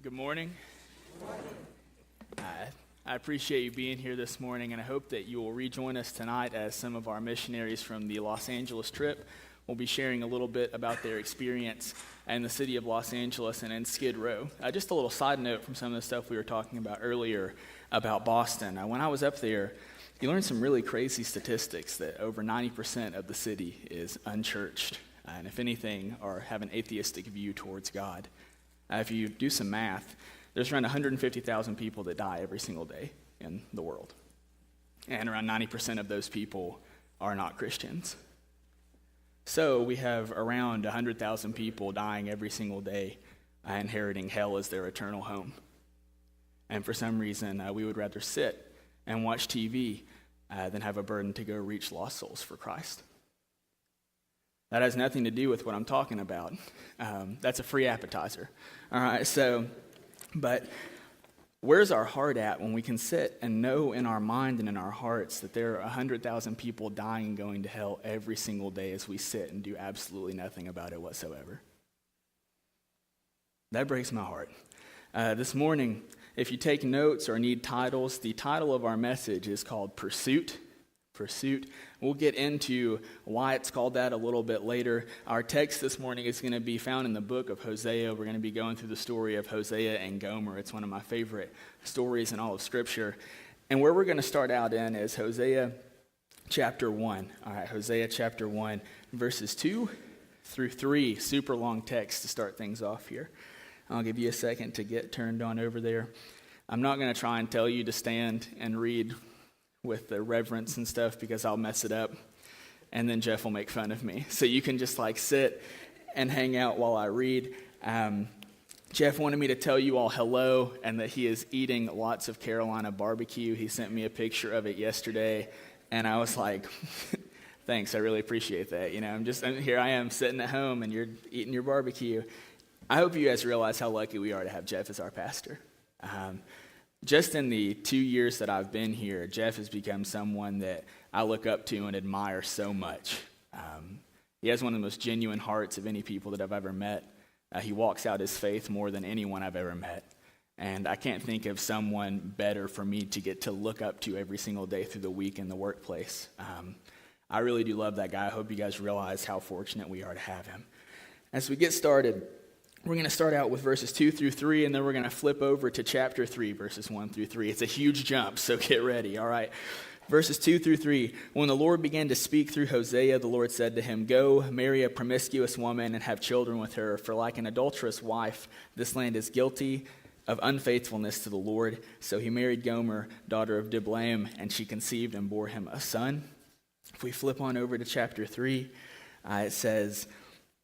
Good morning. I appreciate you being here this morning, and I hope that you will rejoin us tonight as some of our missionaries from the Los Angeles trip will be sharing a little bit about their experience in the city of Los Angeles and in Skid Row. Just a little side note from some of the stuff we were talking about earlier about Boston. When I was up there, you learned some really crazy statistics that over 90% of the city is unchurched, and if anything, have an atheistic view towards God. If you do some math, there's around 150,000 people that die every single day in the world. And around 90% of those people are not Christians. So we have around 100,000 people dying every single day, inheriting hell as their eternal home. And for some reason, we would rather sit and watch TV than have a burden to go reach lost souls for Christ. That has nothing to do with what I'm talking about. That's a free appetizer. All right, but where's our heart at when we can sit and know in our mind and in our hearts that there are 100,000 people dying and going to hell every single day as we sit and do absolutely nothing about it whatsoever? That breaks my heart. This morning, if you take notes or need titles, the title of our message is called Pursuit. We'll get into why it's called that a little bit later. Our text this morning is going to be found in the book of Hosea. We're going to be going through the story of Hosea and Gomer. It's one of my favorite stories in all of Scripture. And where we're going to start out in is Hosea chapter 1. All right, Hosea chapter 1, verses 2 through 3. Super long text to start things off here. I'll give you a second to get turned on over there. I'm not going to try and tell you to stand and read with the reverence and stuff because I'll mess it up, and then Jeff will make fun of me. So you can just sit and hang out while I read. Jeff wanted me to tell you all hello and that he is eating lots of Carolina barbecue. He sent me a picture of it yesterday, and I was like, thanks, I really appreciate that. Here I am sitting at home and you're eating your barbecue. I hope you guys realize how lucky we are to have Jeff as our pastor. Just in the 2 years that I've been here, Jeff has become someone that I look up to and admire so much. He has one of the most genuine hearts of any people that I've ever met. He walks out his faith more than anyone I've ever met. And I can't think of someone better for me to get to look up to every single day through the week in the workplace. I really do love that guy. I hope you guys realize how fortunate we are to have him. As we get started, we're going to start out with verses 2 through 3, and then we're going to flip over to chapter 3, verses 1 through 3. It's a huge jump, so get ready, all right? Verses 2 through 3. When the Lord began to speak through Hosea, the Lord said to him, "Go, marry a promiscuous woman and have children with her, for like an adulterous wife, this land is guilty of unfaithfulness to the Lord." So he married Gomer, daughter of Diblaim, and she conceived and bore him a son. If we flip on over to chapter 3, it says,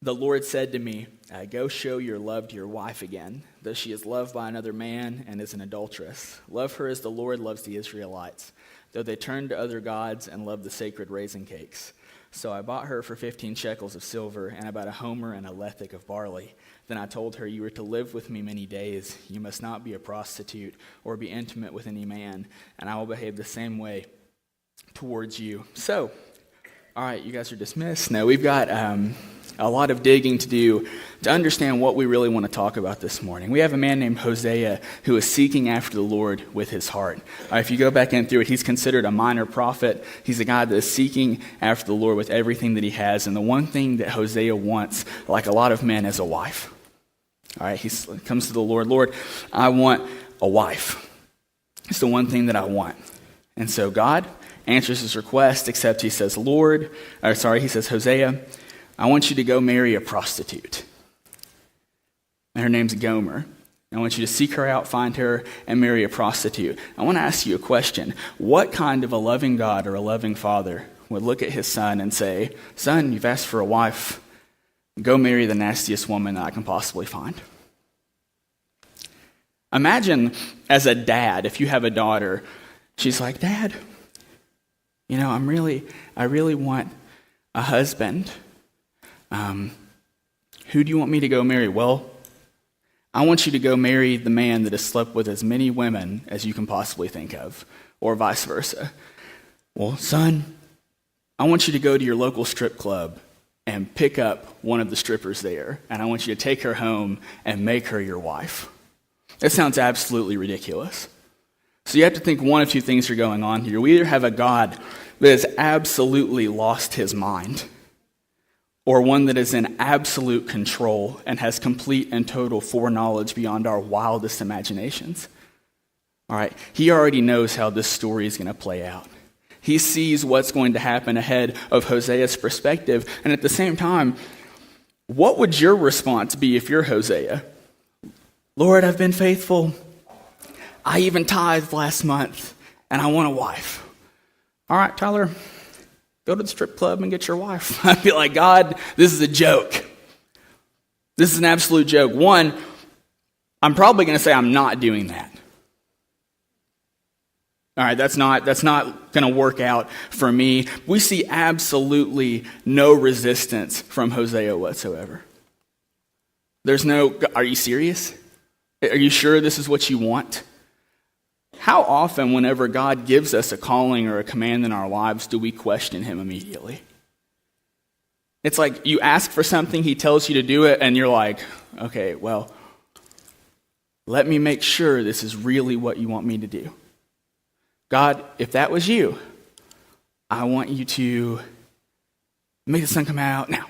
"The Lord said to me, go show your love to your wife again, though she is loved by another man and is an adulteress. Love her as the Lord loves the Israelites, though they turned to other gods and loved the sacred raisin cakes. So I bought her for 15 shekels of silver and about a homer and a lethek of barley. Then I told her, you are to live with me many days. You must not be a prostitute or be intimate with any man, and I will behave the same way towards you." So, all right, you guys are dismissed. Now, we've got a lot of digging to do to understand what we really want to talk about this morning. We have a man named Hosea who is seeking after the Lord with his heart. If you go back in through it, he's considered a minor prophet. He's a guy that is seeking after the Lord with everything that he has. And the one thing that Hosea wants, like a lot of men, is a wife. All right, he comes to the Lord, "Lord, I want a wife. It's the one thing that I want." And so God answers his request, except he says, Hosea, I want you to go marry a prostitute. And her name's Gomer. I want you to seek her out, find her, and marry a prostitute. I want to ask you a question. What kind of a loving God or a loving father would look at his son and say, "Son, you've asked for a wife. Go marry the nastiest woman that I can possibly find"? Imagine as a dad, if you have a daughter, she's like, "Dad, I really want a husband. Who do you want me to go marry?" "Well, I want you to go marry the man that has slept with as many women as you can possibly think of," or vice versa. "Well, son, I want you to go to your local strip club and pick up one of the strippers there, and I want you to take her home and make her your wife." It sounds absolutely ridiculous. So you have to think one of two things are going on here. We either have a God that has absolutely lost his mind, or one that is in absolute control and has complete and total foreknowledge beyond our wildest imaginations. All right, he already knows how this story is going to play out. He sees what's going to happen ahead of Hosea's perspective. And at the same time, what would your response be if you're Hosea? Lord, I've been faithful. I even tithed last month, and I want a wife. All right, Tyler, go to the strip club and get your wife. I'd be like, God, this is a joke. This is an absolute joke. One, I'm probably going to say I'm not doing that. All right, that's not going to work out for me. We see absolutely no resistance from Hosea whatsoever. There's no, are you serious? Are you sure this is what you want? How often, whenever God gives us a calling or a command in our lives, do we question him immediately? It's like you ask for something, he tells you to do it, and you're like, okay, well, let me make sure this is really what you want me to do. God, if that was you, I want you to make the sun come out now.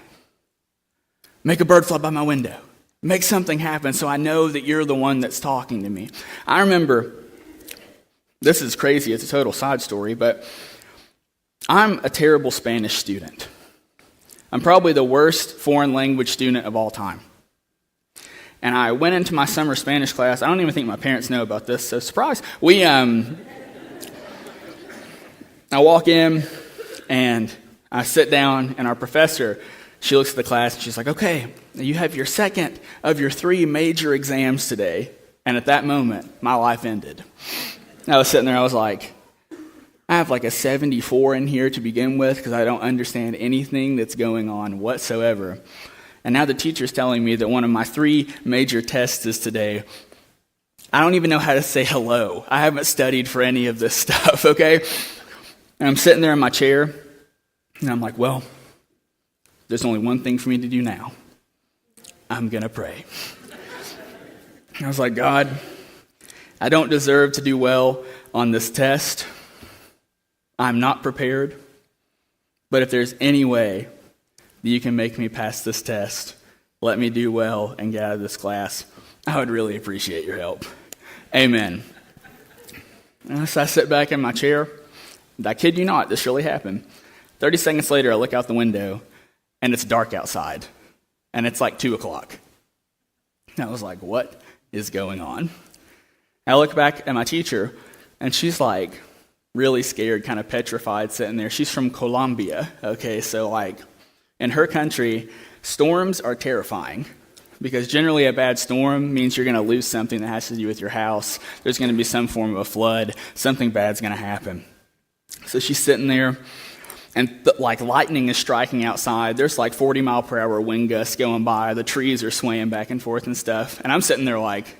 Make a bird fly by my window. Make something happen so I know that you're the one that's talking to me. I remember, this is crazy, it's a total side story, but I'm a terrible Spanish student. I'm probably the worst foreign language student of all time. And I went into my summer Spanish class. I don't even think my parents know about this, so surprise. I walk in, and I sit down, and our professor, she looks at the class, and she's like, okay, you have your second of your 3 major exams today. And at that moment, my life ended. I was sitting there, I was like, I have like a 74 in here to begin with because I don't understand anything that's going on whatsoever. And now the teacher's telling me that one of my 3 major tests is today. I don't even know how to say hello. I haven't studied for any of this stuff, okay? And I'm sitting there in my chair, and I'm like, well, there's only one thing for me to do now. I'm going to pray. And I was like, God, I don't deserve to do well on this test. I'm not prepared. But if there's any way that you can make me pass this test, let me do well and get out of this class, I would really appreciate your help. Amen. And so I sit back in my chair. I kid you not, this really happened. 30 seconds later, I look out the window, and it's dark outside. And it's like 2 o'clock. And I was like, what is going on? I look back at my teacher, and she's like really scared, kind of petrified, sitting there. She's from Colombia, okay? So like in her country, storms are terrifying because generally a bad storm means you're going to lose something that has to do with your house. There's going to be some form of a flood. Something bad's going to happen. So she's sitting there, and like lightning is striking outside. There's like 40-mile-per-hour wind gusts going by. The trees are swaying back and forth and stuff. And I'm sitting there like,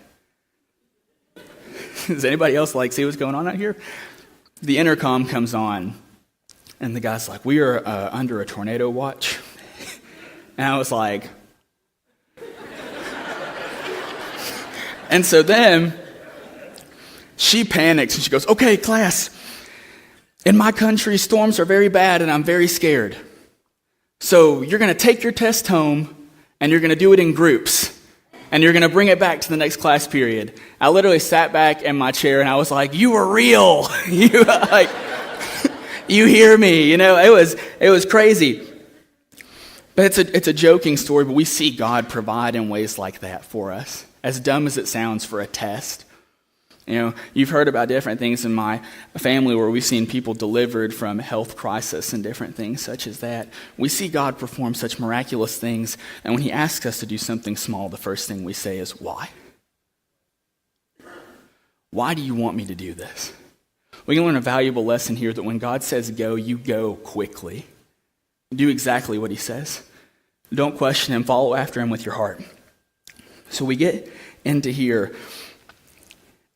does anybody else like see what's going on out here? The intercom comes on, and the guy's like, we are under a tornado watch. And I was like, and so then she panics, and she goes, okay, class, in my country, storms are very bad, and I'm very scared. So you're going to take your test home, and you're going to do it in groups, and you're going to bring it back to the next class period. I literally sat back in my chair, and I was like, you are real. You hear me. You know, it was crazy. But it's a joking story, but we see God provide in ways like that for us, as dumb as it sounds for a test. You know, you've heard about different things in my family where we've seen people delivered from health crisis and different things such as that. We see God perform such miraculous things, and when he asks us to do something small, the first thing we say is, why? Why do you want me to do this? We can learn a valuable lesson here that when God says go, you go quickly. Do exactly what he says. Don't question him. Follow after him with your heart. So we get into here.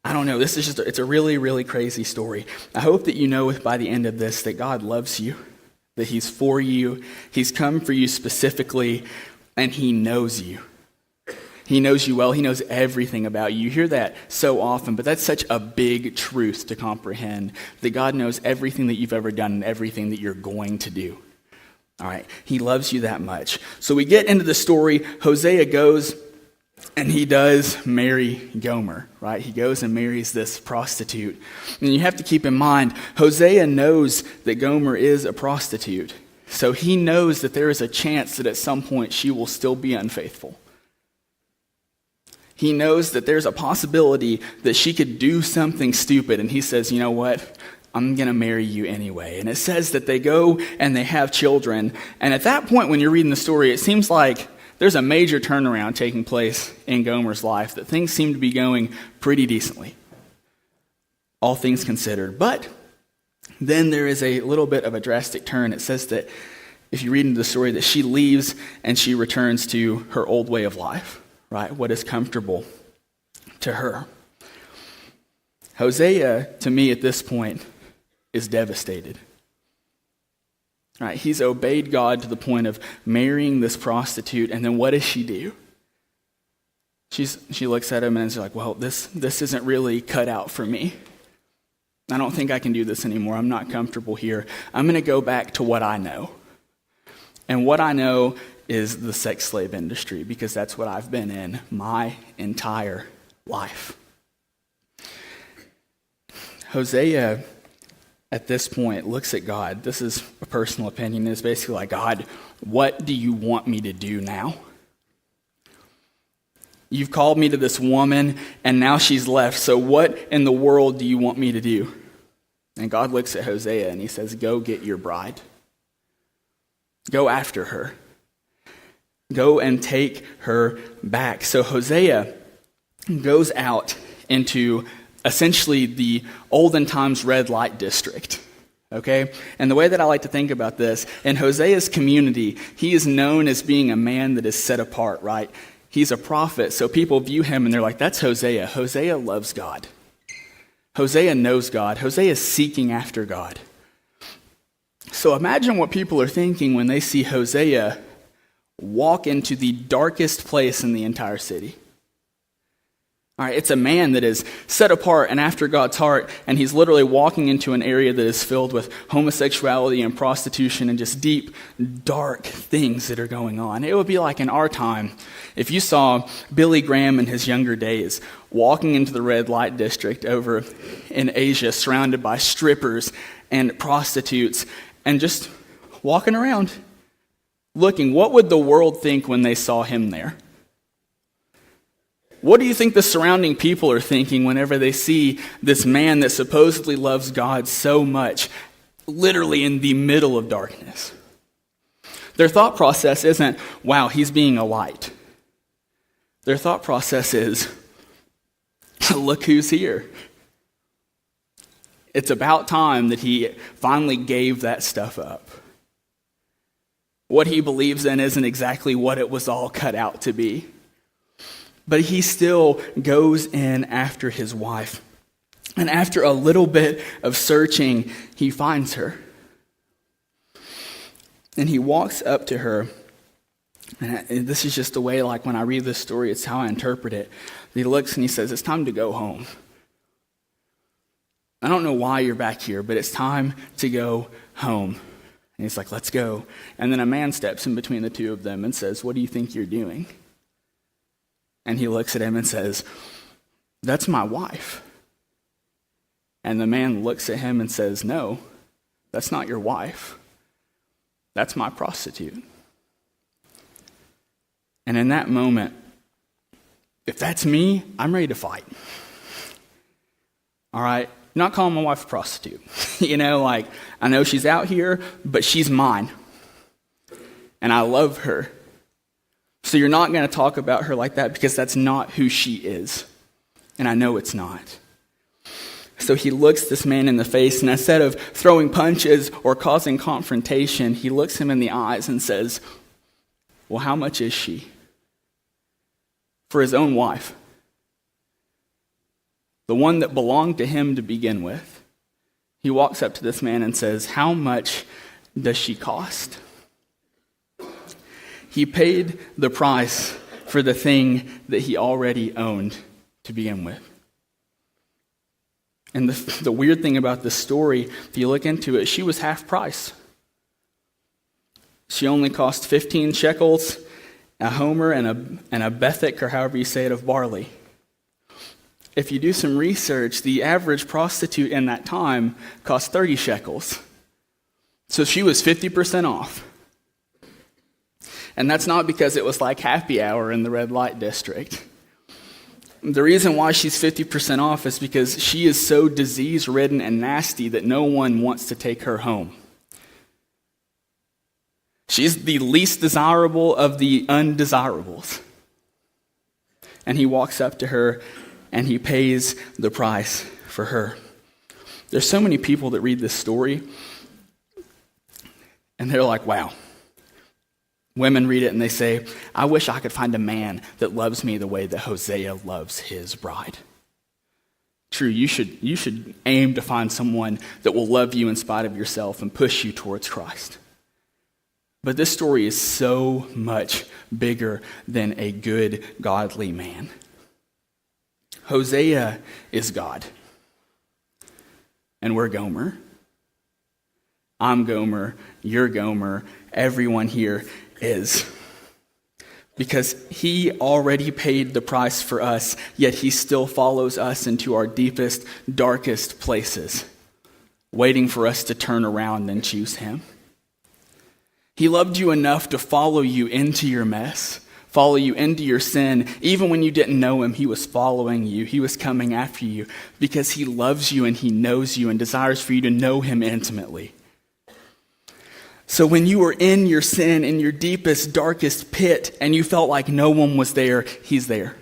I don't know, it's a really, really crazy story. I hope that you know by the end of this that God loves you, that he's for you, he's come for you specifically, and he knows you. He knows you well. He knows everything about you. You hear that so often, but that's such a big truth to comprehend, that God knows everything that you've ever done and everything that you're going to do. All right, he loves you that much. So we get into the story. Hosea goes and he does marry Gomer, right? He goes and marries this prostitute. And you have to keep in mind, Hosea knows that Gomer is a prostitute. So he knows that there is a chance that at some point she will still be unfaithful. He knows that there's a possibility that she could do something stupid, and he says, you know what? I'm going to marry you anyway. And it says that they go and they have children. And at that point, when you're reading the story, it seems like there's a major turnaround taking place in Gomer's life, that things seem to be going pretty decently, all things considered. But then there is a little bit of a drastic turn. It says that if you read into the story, that she leaves and she returns to her old way of life. Right, what is comfortable to her. Hosea, to me at this point, is devastated. Right, he's obeyed God to the point of marrying this prostitute, and then what does she do? She looks at him and is like, well, this isn't really cut out for me. I don't think I can do this anymore. I'm not comfortable here. I'm going to go back to what I know. And what I know is the sex slave industry, because that's what I've been in my entire life. Hosea, at this point, looks at God. This is a personal opinion. It's basically like, God, what do you want me to do now? You've called me to this woman, and now she's left. So what in the world do you want me to do? And God looks at Hosea, and he says, go get your bride. Go after her. Go and take her back. So Hosea goes out into essentially the olden times red light district. Okay? And the way that I like to think about this, in Hosea's community, he is known as being a man that is set apart, right? He's a prophet, so people view him and they're like, that's Hosea. Hosea loves God. Hosea knows God. Hosea is seeking after God. So imagine what people are thinking when they see Hosea walk into the darkest place in the entire city. All right, it's a man that is set apart and after God's heart, and he's literally walking into an area that is filled with homosexuality and prostitution and just deep, dark things that are going on. It would be like in our time, if you saw Billy Graham in his younger days walking into the red light district over in Asia, surrounded by strippers and prostitutes, and just walking around, looking, what would the world think when they saw him there? What do you think the surrounding people are thinking whenever they see this man that supposedly loves God so much, literally in the middle of darkness? Their thought process isn't, wow, he's being a light. Their thought process is, look who's here. It's about time that he finally gave that stuff up. What he believes in isn't exactly what it was all cut out to be. But he still goes in after his wife. And after a little bit of searching, he finds her. And he walks up to her. And this is just the way, like when I read this story, it's how I interpret it. He looks and he says, it's time to go home. I don't know why you're back here, but it's time to go home. And he's like, let's go. And then a man steps in between the two of them and says, what do you think you're doing? And he looks at him and says, that's my wife. And the man looks at him and says, no, that's not your wife. That's my prostitute. And in that moment, if that's me, I'm ready to fight. All right? I'm not calling my wife a prostitute. I know she's out here, but she's mine. And I love her. So you're not going to talk about her like that because that's not who she is. And I know it's not. So he looks this man in the face, and instead of throwing punches or causing confrontation, he looks him in the eyes and says, well, how much is she? For his own wife. The one that belonged to him to begin with. He walks up to this man and says, how much does she cost? He paid the price for the thing that he already owned to begin with. And the weird thing about this story, if you look into it, she was half price. She only cost 15 shekels, a homer, and a bethek, or however you say it, of barley. If you do some research, the average prostitute in that time cost 30 shekels. So she was 50% off. And that's not because it was like happy hour in the red light district. The reason why she's 50% off is because she is so disease-ridden and nasty that no one wants to take her home. She's the least desirable of the undesirables. And he walks up to her and he pays the price for her. There's so many people that read this story and they're like, wow. Women read it and they say, I wish I could find a man that loves me the way that Hosea loves his bride. True, you should aim to find someone that will love you in spite of yourself and push you towards Christ. But this story is so much bigger than a good, godly man. Hosea is God. And we're Gomer. I'm Gomer. You're Gomer. Everyone here is. Because he already paid the price for us, yet he still follows us into our deepest, darkest places, waiting for us to turn around and choose him. He loved you enough to follow you into your mess, follow you into your sin. Even when you didn't know him, he was following you. He was coming after you because he loves you and he knows you and desires for you to know him intimately. So when you were in your sin, in your deepest, darkest pit, and you felt like no one was there, he's there.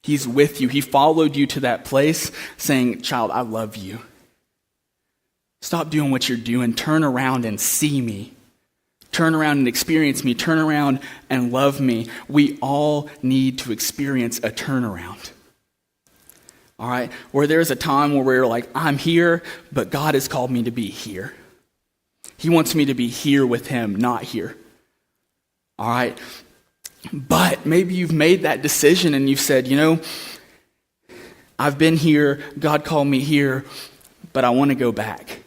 He's with you. He followed you to that place saying, child, I love you. Stop doing what you're doing. Turn around and see me. Turn around and experience me. Turn around and love me. We all need to experience a turnaround. All right? Where there's a time where we're like, I'm here, but God has called me to be here. He wants me to be here with him, not here. All right? But maybe you've made that decision and you've said, I've been here, God called me here, but I want to go back.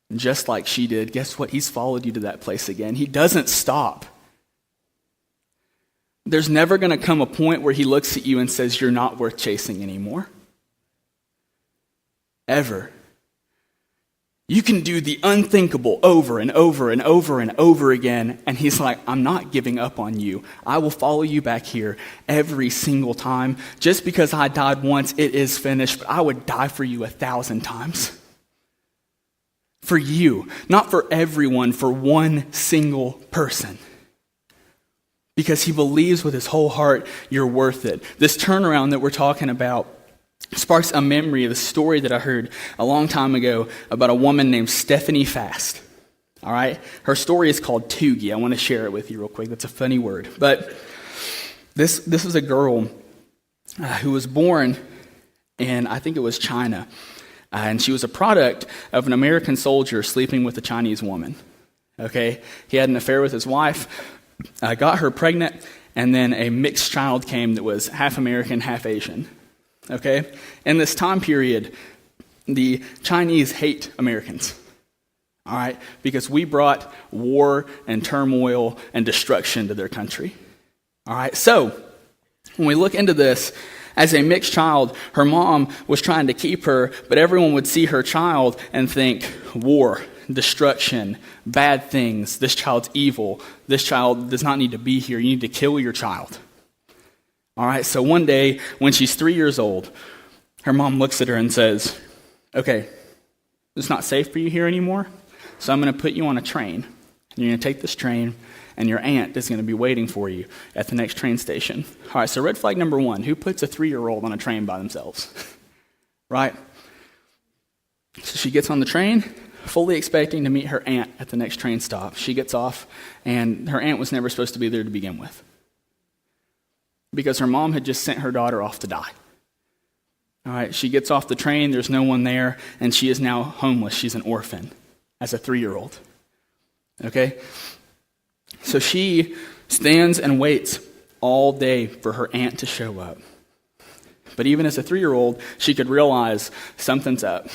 And just like she did, guess what? He's followed you to that place again. He doesn't stop. There's never going to come a point where he looks at you and says, you're not worth chasing anymore. Ever. You can do the unthinkable over and over and over and over again, and he's like, I'm not giving up on you. I will follow you back here every single time. Just because I died once, it is finished, but I would die for you 1,000 times. For you, not for everyone, for one single person. Because he believes with his whole heart you're worth it. This turnaround that we're talking about sparks a memory of a story that I heard a long time ago about a woman named Stephanie Fast. All right? Her story is called Toogie. I want to share it with you real quick. That's a funny word. But this was a girl who was born in, I think it was China. And she was a product of an American soldier sleeping with a Chinese woman. Okay? He had an affair with his wife, got her pregnant, and then a mixed child came that was half American, half Asian. Okay? In this time period, the Chinese hate Americans. All right? Because we brought war and turmoil and destruction to their country. All right? So, when we look into this, as a mixed child, her mom was trying to keep her, but everyone would see her child and think, war, destruction, bad things, this child's evil, this child does not need to be here, you need to kill your child. All right, so one day, when she's 3 years old, her mom looks at her and says, okay, it's not safe for you here anymore, so I'm going to put you on a train. And you're going to take this train, and your aunt is going to be waiting for you at the next train station. All right, so red flag number one, who puts a 3-year-old on a train by themselves? Right? So she gets on the train, fully expecting to meet her aunt at the next train stop. She gets off, and her aunt was never supposed to be there to begin with, because her mom had just sent her daughter off to die. All right, she gets off the train, there's no one there, and she is now homeless. She's an orphan as a 3-year-old. Okay? So she stands and waits all day for her aunt to show up. But even as a 3-year-old, she could realize something's up.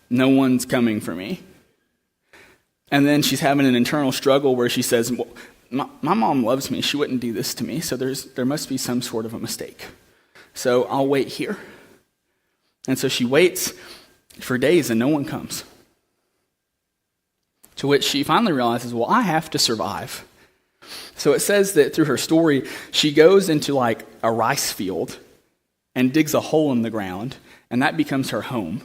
No one's coming for me. And then she's having an internal struggle where she says, well, my mom loves me. She wouldn't do this to me, so there must be some sort of a mistake. So I'll wait here. And so she waits for days and no one comes. To which she finally realizes, well, I have to survive. So it says that through her story, she goes into like a rice field and digs a hole in the ground, and that becomes her home.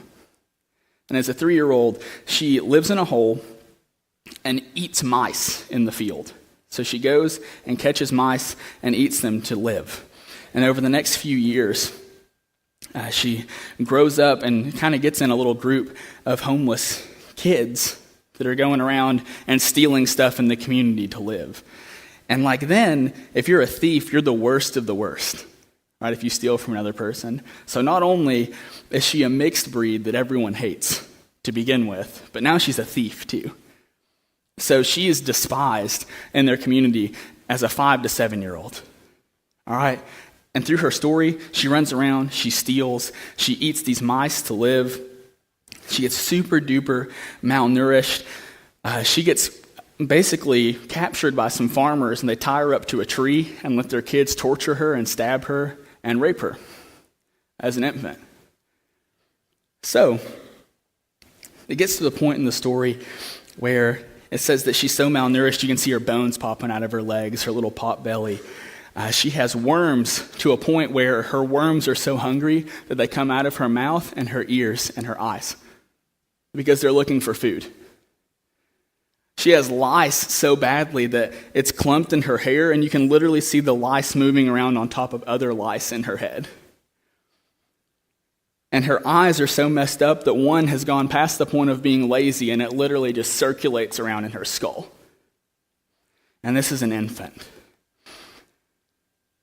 And as a 3-year-old, she lives in a hole and eats mice in the field. So she goes and catches mice and eats them to live. And over the next few years, she grows up and kind of gets in a little group of homeless kids that are going around and stealing stuff in the community to live. And like then, if you're a thief, you're the worst of the worst, right? If you steal from another person. So not only is she a mixed breed that everyone hates to begin with, but now she's a thief too. So she is despised in their community as a 5 to 7-year-old. All right? And through her story, she runs around, she steals, she eats these mice to live. She gets super duper malnourished. She gets basically captured by some farmers, and they tie her up to a tree and let their kids torture her and stab her and rape her as an infant. So it gets to the point in the story where it says that she's so malnourished you can see her bones popping out of her legs, her little pot belly. She has worms to a point where her worms are so hungry that they come out of her mouth and her ears and her eyes because they're looking for food. She has lice so badly that it's clumped in her hair, and you can literally see the lice moving around on top of other lice in her head. And her eyes are so messed up that one has gone past the point of being lazy, and it literally just circulates around in her skull. And this is an infant.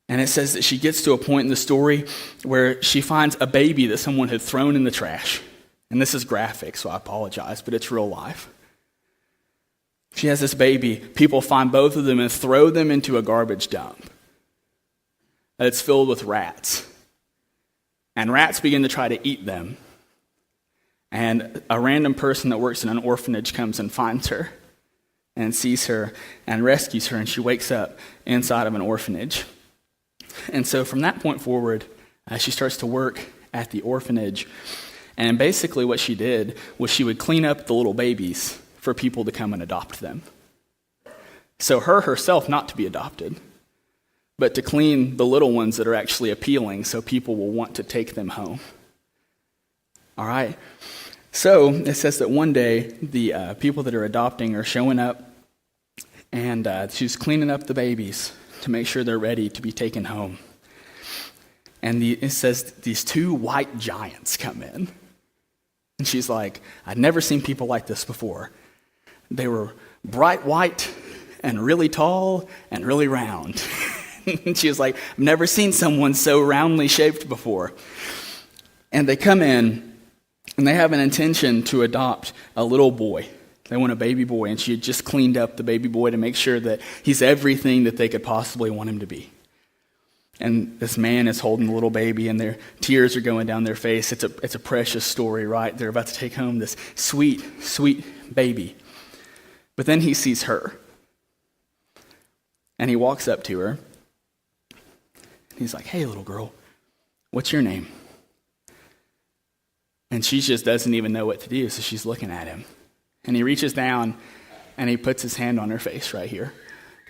And it says that she gets to a point in the story where she finds a baby that someone had thrown in the trash. And this is graphic, so I apologize, but it's real life. She has this baby. People find both of them and throw them into a garbage dump. It's filled with rats. And rats begin to try to eat them. And a random person that works in an orphanage comes and finds her and sees her and rescues her, and she wakes up inside of an orphanage. And so from that point forward, she starts to work at the orphanage. And basically what she did was she would clean up the little babies for people to come and adopt them. So herself not to be adopted, but to clean the little ones that are actually appealing so people will want to take them home. All right? So it says that one day the people that are adopting are showing up, and she's cleaning up the babies to make sure they're ready to be taken home. And it says these 2 white giants come in. And she's like, I'd never seen people like this before. They were bright white and really tall and really round. And she was like, I've never seen someone so roundly shaped before. And they come in, and they have an intention to adopt a little boy. They want a baby boy, and she had just cleaned up the baby boy to make sure that he's everything that they could possibly want him to be. And this man is holding the little baby, and their tears are going down their face. It's a precious story, right? They're about to take home this sweet, sweet baby. But then he sees her, and he walks up to her. He's like, hey, little girl, what's your name? And she just doesn't even know what to do, so she's looking at him. And he reaches down, and he puts his hand on her face right here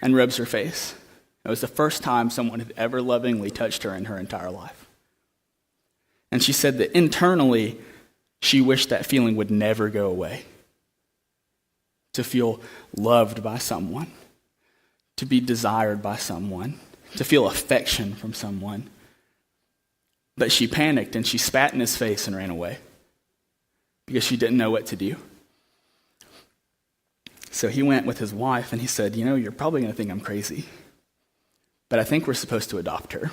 and rubs her face. It was the first time someone had ever lovingly touched her in her entire life. And she said that internally, she wished that feeling would never go away. To feel loved by someone, to be desired by someone, to feel affection from someone. But she panicked and she spat in his face and ran away because she didn't know what to do. So he went with his wife and he said, you're probably going to think I'm crazy, but I think we're supposed to adopt her.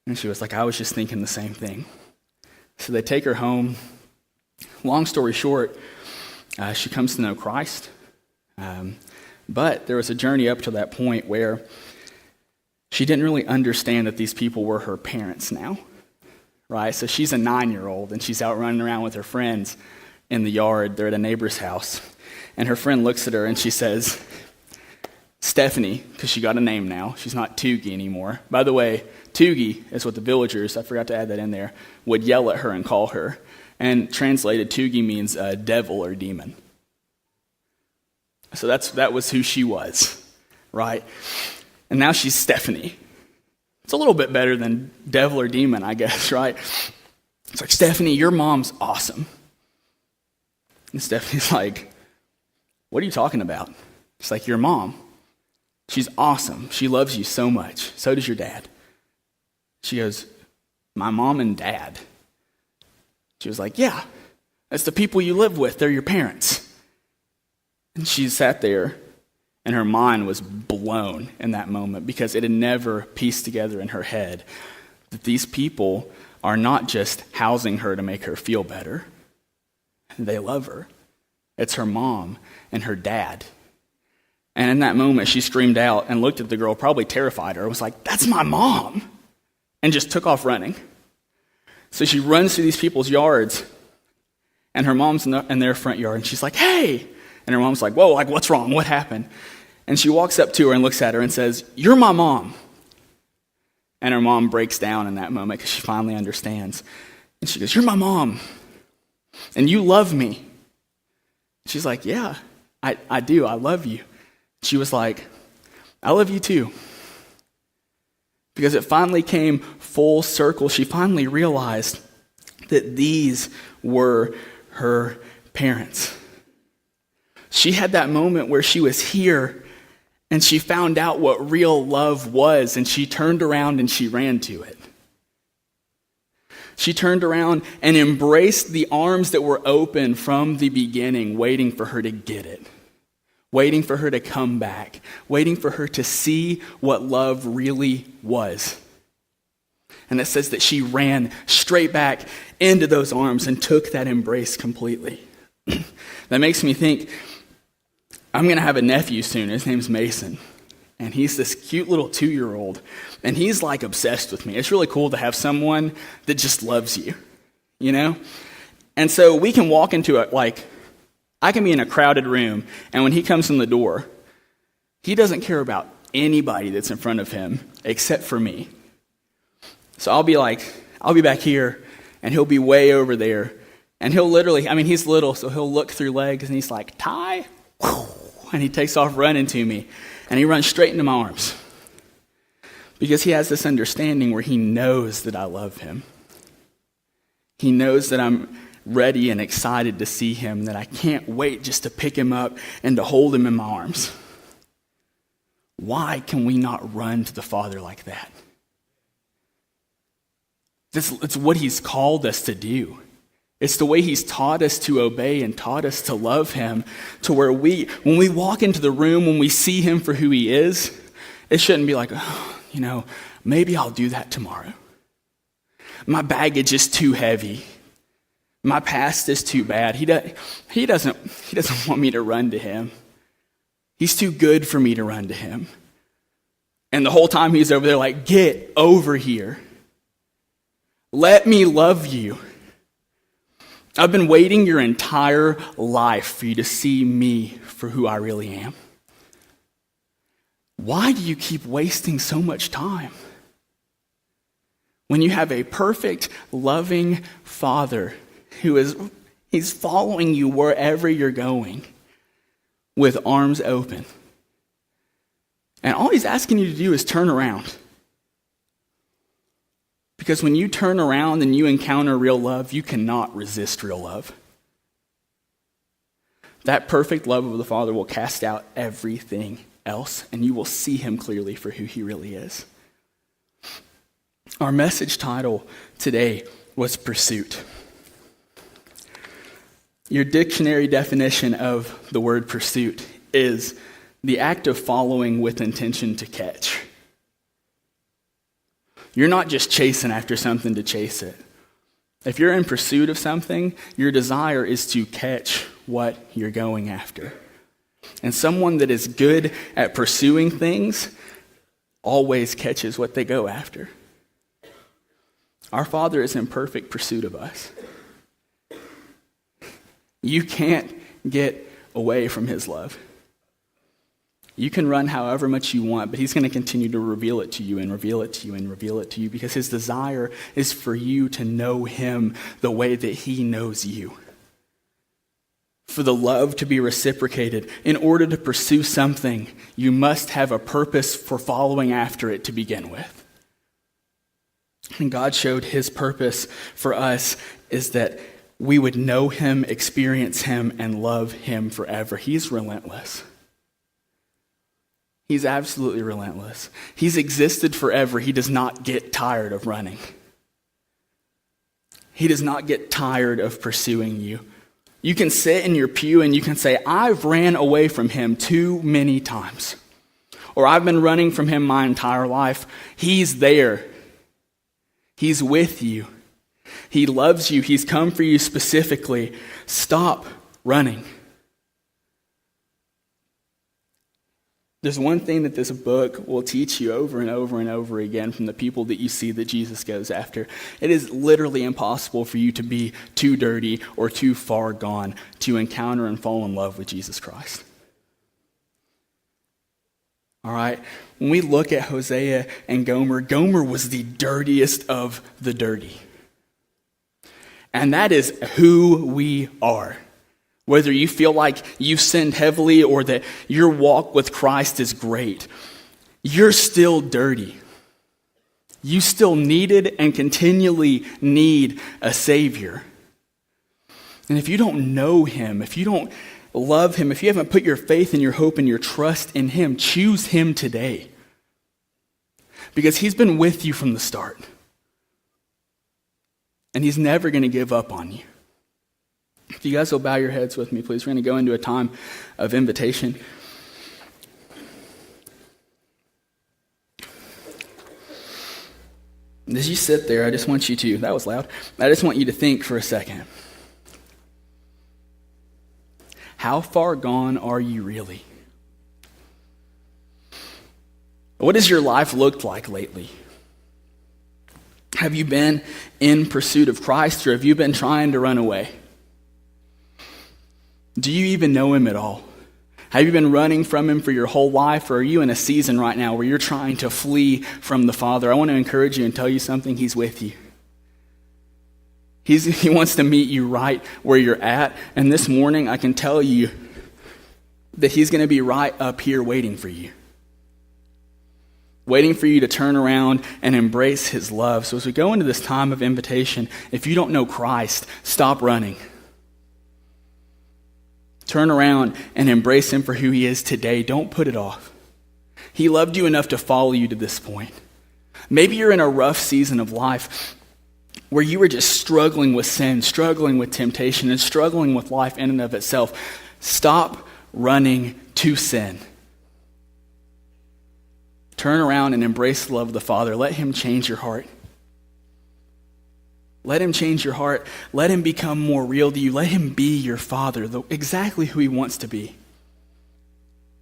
And she was like, I was just thinking the same thing. So they take her home. Long story short, she comes to know Christ. But there was a journey up to that point where she didn't really understand that these people were her parents now, right? So she's a 9-year-old, and she's out running around with her friends in the yard. They're at a neighbor's house. And her friend looks at her, and she says, Stephanie, because she got a name now. She's not Toogie anymore. By the way, Toogie is what the villagers, I forgot to add that in there, would yell at her and call her. And translated, Toogie means devil or demon. So that was who she was, right? And now she's Stephanie. It's a little bit better than devil or demon, I guess, right? It's like, Stephanie, your mom's awesome. And Stephanie's like, what are you talking about? It's like, your mom. She's awesome. She loves you so much. So does your dad. She goes, my mom and dad. She was like, yeah, that's the people you live with. They're your parents. And she sat there, and her mind was blown in that moment because it had never pieced together in her head that these people are not just housing her to make her feel better. They love her. It's her mom and her dad. And in that moment, she screamed out and looked at the girl, probably terrified her, and was like, that's my mom, and just took off running. So she runs through these people's yards, and her mom's in their front yard, and she's like, hey! And her mom's like, whoa, like, what's wrong? What happened? And she walks up to her and looks at her and says, you're my mom. And her mom breaks down in that moment because she finally understands. And she goes, you're my mom, and you love me. She's like, yeah, I do. I love you. She was like, I love you too. Because it finally came full circle. She finally realized that these were her parents. She had that moment where she was here and she found out what real love was, and she turned around and she ran to it. She turned around and embraced the arms that were open from the beginning, waiting for her to get it, waiting for her to come back, waiting for her to see what love really was. And it says that she ran straight back into those arms and took that embrace completely. That makes me think, I'm going to have a nephew soon. His name's Mason. And he's this cute little 2-year-old. And he's like obsessed with me. It's really cool to have someone that just loves you, you know? And so we can walk into it like, I can be in a crowded room, and when he comes in the door, he doesn't care about anybody that's in front of him except for me. So I'll be back here, and he'll be way over there, and he'll literally, he's little, so he'll look through legs, and he's like, Ty, and he takes off running to me, and he runs straight into my arms. Because he has this understanding where he knows that I love him. He knows that I'm ready and excited to see him, that I can't wait just to pick him up and to hold him in my arms. Why can we not run to the Father like that? It's what he's called us to do. It's the way he's taught us to obey and taught us to love him, to where when we walk into the room, when we see him for who he is, it shouldn't be like, maybe I'll do that tomorrow. My baggage is too heavy. My past is too bad. He doesn't want me to run to him. He's too good for me to run to him. And the whole time he's over there like, get over here. Let me love you. I've been waiting your entire life for you to see me for who I really am. Why do you keep wasting so much time? When you have a perfect, loving Father he's following you wherever you're going with arms open. And all he's asking you to do is turn around. Because when you turn around and you encounter real love, you cannot resist real love. That perfect love of the Father will cast out everything else, and you will see him clearly for who he really is. Our message title today was Pursuit. Your dictionary definition of the word pursuit is the act of following with intention to catch. You're not just chasing after something to chase it. If you're in pursuit of something, your desire is to catch what you're going after. And someone that is good at pursuing things always catches what they go after. Our Father is in perfect pursuit of us. You can't get away from his love. You can run however much you want, but he's going to continue to reveal it to you and reveal it to you and reveal it to you, because his desire is for you to know him the way that he knows you. For the love to be reciprocated, in order to pursue something, you must have a purpose for following after it to begin with. And God showed his purpose for us is that we would know him, experience him, and love him forever. He's relentless. He's absolutely relentless. He's existed forever. He does not get tired of running. He does not get tired of pursuing you. You can sit in your pew and you can say, I've ran away from him too many times. Or I've been running from him my entire life. He's there. He's with you. He loves you. He's come for you specifically. Stop running. There's one thing that this book will teach you over and over and over again from the people that you see that Jesus goes after. It is literally impossible for you to be too dirty or too far gone to encounter and fall in love with Jesus Christ. All right? When we look at Hosea and Gomer, Gomer was the dirtiest of the dirty. And that is who we are. Whether you feel like you've sinned heavily or that your walk with Christ is great, you're still dirty. You still needed and continually need a Savior. And if you don't know him, if you don't love him, if you haven't put your faith and your hope and your trust in him, choose him today. Because he's been with you from the start. And he's never going to give up on you. If you guys will bow your heads with me, please. We're going to go into a time of invitation. And as you sit there, I just want you to, that was loud, I just want you to think for a second. How far gone are you really? What has your life looked like lately? Have you been in pursuit of Christ, or have you been trying to run away? Do you even know him at all? Have you been running from him for your whole life, or are you in a season right now where you're trying to flee from the Father? I want to encourage you and tell you something. He's with you. He wants to meet you right where you're at. And this morning, I can tell you that he's going to be right up here waiting for you. Waiting for you to turn around and embrace his love. So as we go into this time of invitation, if you don't know Christ, stop running. Turn around and embrace him for who he is today. Don't put it off. He loved you enough to follow you to this point. Maybe you're in a rough season of life where you were just struggling with sin, struggling with temptation, and struggling with life in and of itself. Stop running to sin. Turn around and embrace the love of the Father. Let him change your heart. Let him change your heart. Let him become more real to you. Let him be your Father, exactly who he wants to be.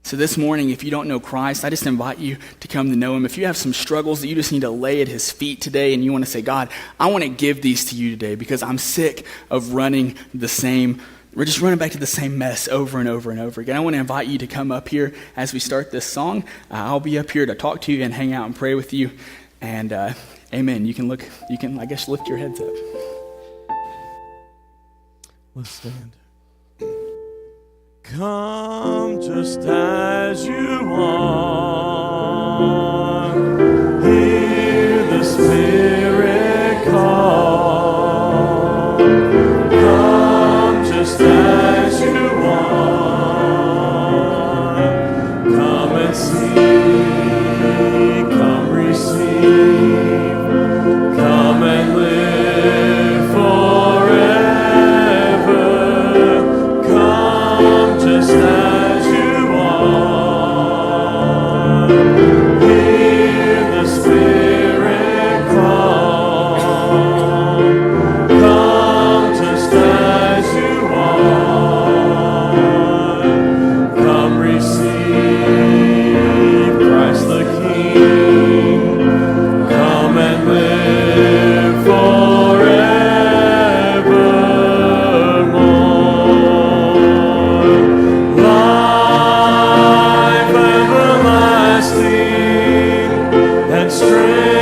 So this morning, if you don't know Christ, I just invite you to come to know him. If you have some struggles that you just need to lay at his feet today and you want to say, God, I want to give these to you today because I'm sick of running the same. We're just running back to the same mess over and over and over again. I want to invite you to come up here as we start this song. I'll be up here to talk to you and hang out and pray with you. And amen. You can, I guess, lift your heads up. Let's stand. Come just as you are. Hear the Spirit call. Come just as you are. Come and see. Come receive. Come and live forever. Come just as you are. Hear the Spirit cry. strength.